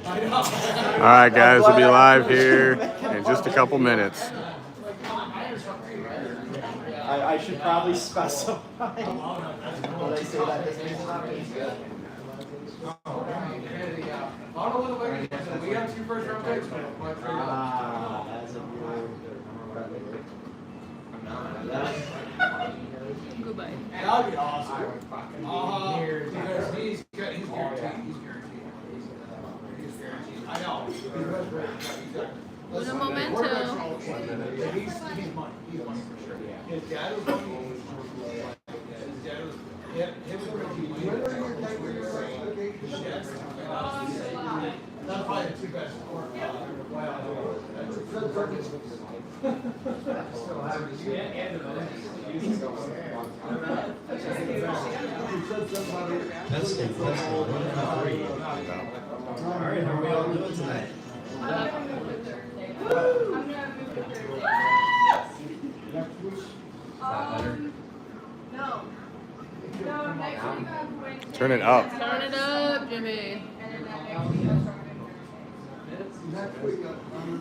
All right, guys, we'll be live here in just a couple minutes. I should probably specify. Will they say that this means not means good? We got 2 first round picks. That's a Goodbye. That'd be awesome. Because he's guaranteed. He's guaranteed. I know. Un momento. He's money. He's money for sure. His dad was money. His dad was. Yeah, him and Ricky. That's probably the 2 best. That's the 1 3. All right, how are we all doing tonight? No. Turn it up. Turn it up, Jimmy.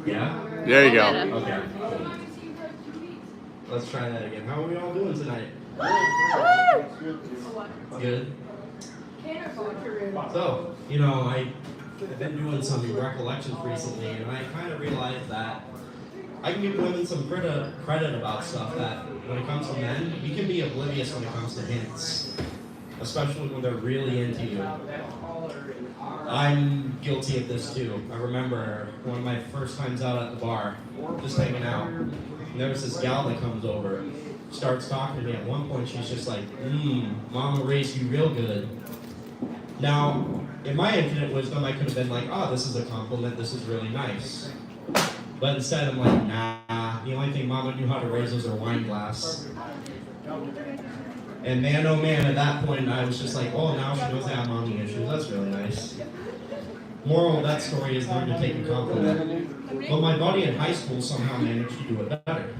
Yeah? There you go. Okay. Let's try that again. How are we all doing tonight? Good. So, I've been doing some recollections recently, and I kind of realized that I can give women some credit about stuff that, when it comes to men, you can be oblivious when it comes to hints, especially when they're really into you. I'm guilty of this too. I remember one of my first times out at the bar, just hanging out, and there was this gal that comes over, starts talking to me. At one point, she's just like, Mama raised you real good. Now, in my infinite wisdom, I could have been like, oh, this is a compliment, this is really nice. But instead, I'm like, nah, the only thing Mama knew how to raise was her wine glass. And man, oh man, at that point, I was just like, oh, now she knows I have mommy issues. That's really nice. Moral of that story is learn to take a compliment. But my buddy in high school somehow managed to do it better.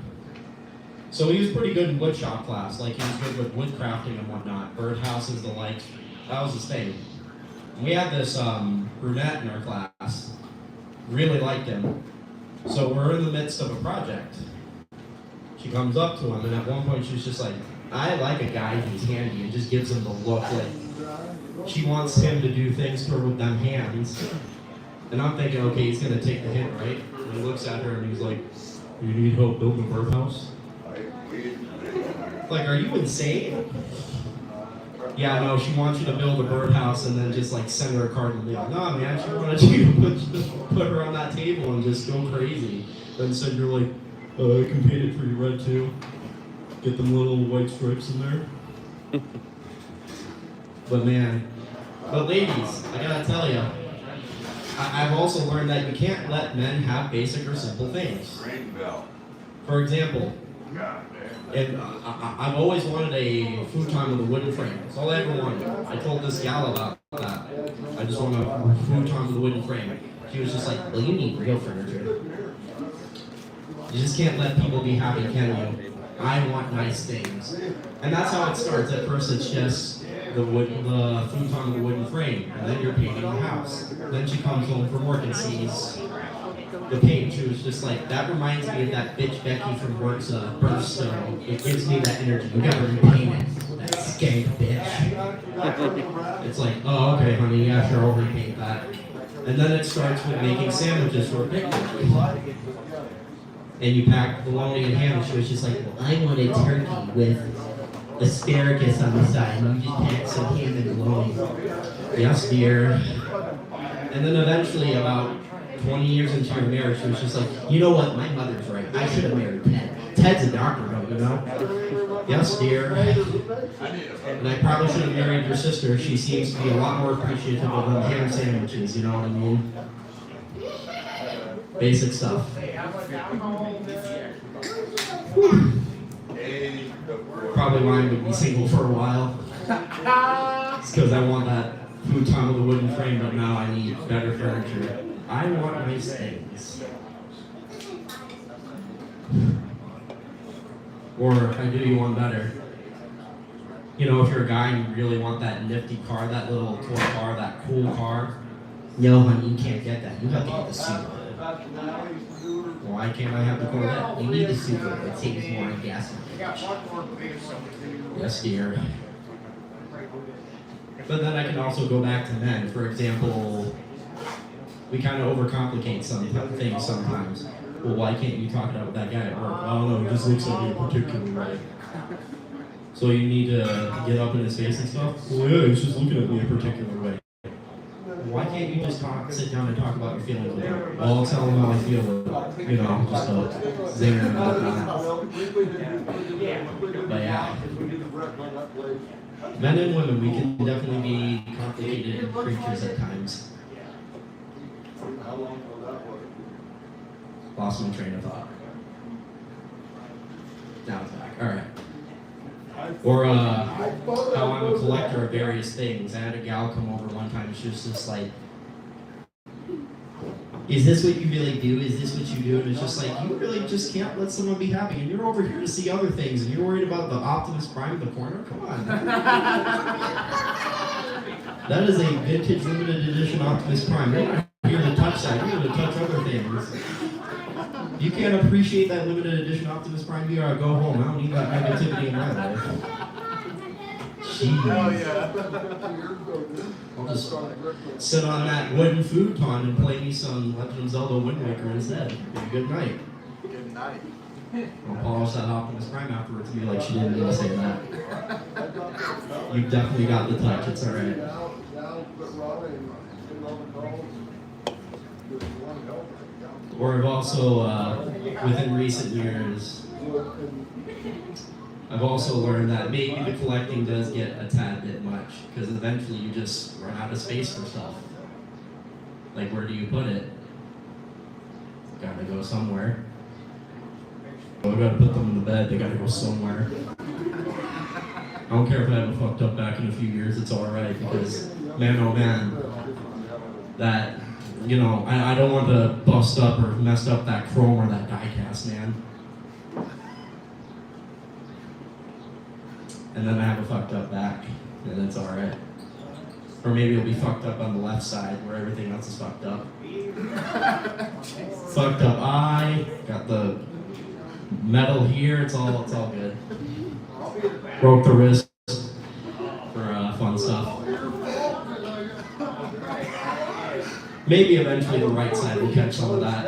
So he was pretty good in woodshop class. Like, he was good with wood crafting and whatnot, birdhouses, the like. That was his thing. We had this brunette in our class. Really liked him. So we're in the midst of a project. She comes up to him, and at one point she's just like, I like a guy who's handy, and just gives him the look like she wants him to do things to her with them hands. And I'm thinking, okay, he's gonna take the hint, right? And he looks at her and he's like, you need help building a birdhouse? Like, are you insane? Yeah, no, she wants you to build a birdhouse and then just like send her a card in the mail. No, man, she wanted you to put her on that table and just go crazy. Then send her like, I can paint it for you red too. Get them little white stripes in there. But ladies, I gotta tell you, I've also learned that you can't let men have basic or simple things. For example, and I've always wanted a futon with a wooden frame. That's all I ever wanted. I told this gal about that. I just want a futon with a wooden frame. She was just like, well, you need real furniture. You just can't let people be happy, can you? I want nice things. And that's how it starts. At first it's just the futon with a wooden frame. And then you're painting the house. Then she comes home from work and sees the paint. She was just like, that reminds me of that bitch Becky from work's birthstone. It gives me that energy. You gotta repaint it. That skank bitch. It's like, oh, okay, honey, yeah, sure, I'll repaint that. And then it starts with making sandwiches for a picnic. And you pack bologna and ham, and she was just like, well, I want a turkey with asparagus on the side, and you just pack some ham and bologna. Yes, dear. And then eventually, about 20 years into your marriage, she was just like, you know what, my mother's right. I should have married Ted. Ted's a doctor, don't you know? Yes, dear. And I probably should have married your sister. She seems to be a lot more appreciative of them ham sandwiches, you know what I mean? Basic stuff. Probably mine would be single for a while. It's because I want that futon with a wooden frame, but now I need better furniture. I want nice things. Or I do you one better. You know, if you're a guy and you really want that nifty car, that little toy car, that cool car, No, honey, you can't get that. You have to get the super. Why can't I have the Corvette? You need the super. It saves more on gas. Yes, dear. But then I can also go back to men. For example, we kind of overcomplicate some things sometimes. Well, why can't you talk about that guy at work? I don't know, he just looks at me a particular way. So you need to get up in his face and stuff? Well, yeah, he's just looking at me a particular way. Why can't you just sit down and talk about your feelings with him? Well, I'll tell him how I feel, you know, just a zinger and whatnot. But yeah. Men and women, we can definitely be complicated creatures at times. Lost my train of thought. Now it's back. Alright. Or how I'm a collector of various things. I had a gal come over one time, she was just like, is this what you really do? Is this what you do? And it's just like, you really just can't let someone be happy. And you're over here to see other things, and you're worried about the Optimus Prime in the corner? Come on. That is a vintage limited edition Optimus Prime. You're not here to touch that. You're here to touch other things. You can't appreciate that limited edition Optimus Prime. You gotta go home. I don't need that negativity in my life. Jeez. I'll just sit on that wooden futon and play me some Legend of Zelda Wind Waker instead. Be a good night. Good night. I'll polish that Optimus Prime afterwards and be like, she didn't mean to say that. You definitely got the touch. It's alright. Or I've also, within recent years, I've also learned that maybe the collecting does get a tad bit much, because eventually you just run out of space for stuff. Like, where do you put it? Gotta go somewhere. I gotta put them in the bed, they gotta go somewhere. I don't care if I have a fucked up back in a few years, it's alright, because man oh man, that, you know, I don't want to bust up or mess up that chrome or that die cast, man. And then I have a fucked up back, and it's alright. Or maybe it'll be fucked up on the left side where everything else is fucked up. Fucked up eye, got the metal here, it's all good. Broke the wrist for fun stuff. Maybe eventually the right side will catch some of that.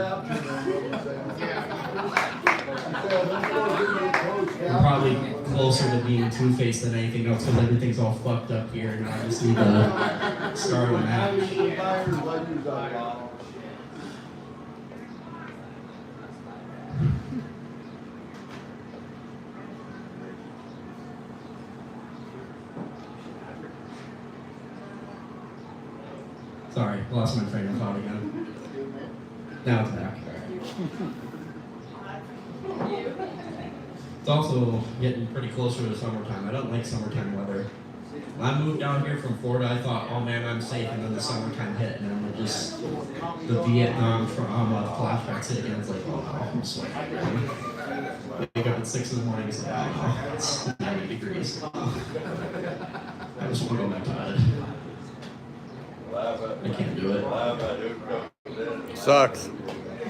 I'm probably closer to being Two-Faced than anything else because everything's all fucked up here and I just need to start a match. Sorry, lost my train of thought again. Now it's back. It's also getting pretty closer to summertime. I don't like summertime weather. When I moved down here from Florida, I thought, oh man, I'm safe, and then the summertime hit, and then just the Vietnam flashbacks hit again. It's like, oh no, I'm sweating. Wake up at 6 in the morning, it's like, oh no, it's 90 degrees. I just want to go back to bed. I can't do it. Sucks.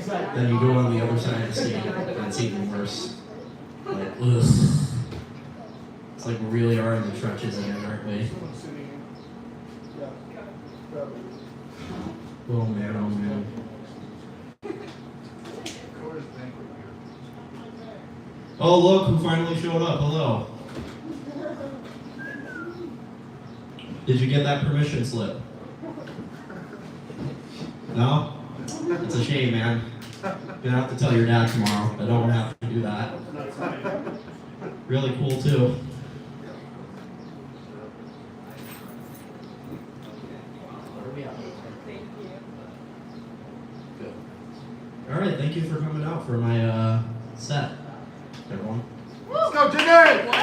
Then you go on the other side of the state, and it's even worse. Like, ugh. It's like we really are in the trenches again, aren't we? Oh man, oh man. Oh look, who finally showed up, hello. Did you get that permission slip? No? It's a shame, man. You're gonna have to tell your dad tomorrow. I don't have to do that. Really cool too. Good. Alright, thank you for coming out for my set, everyone. Let's go, Jimmy!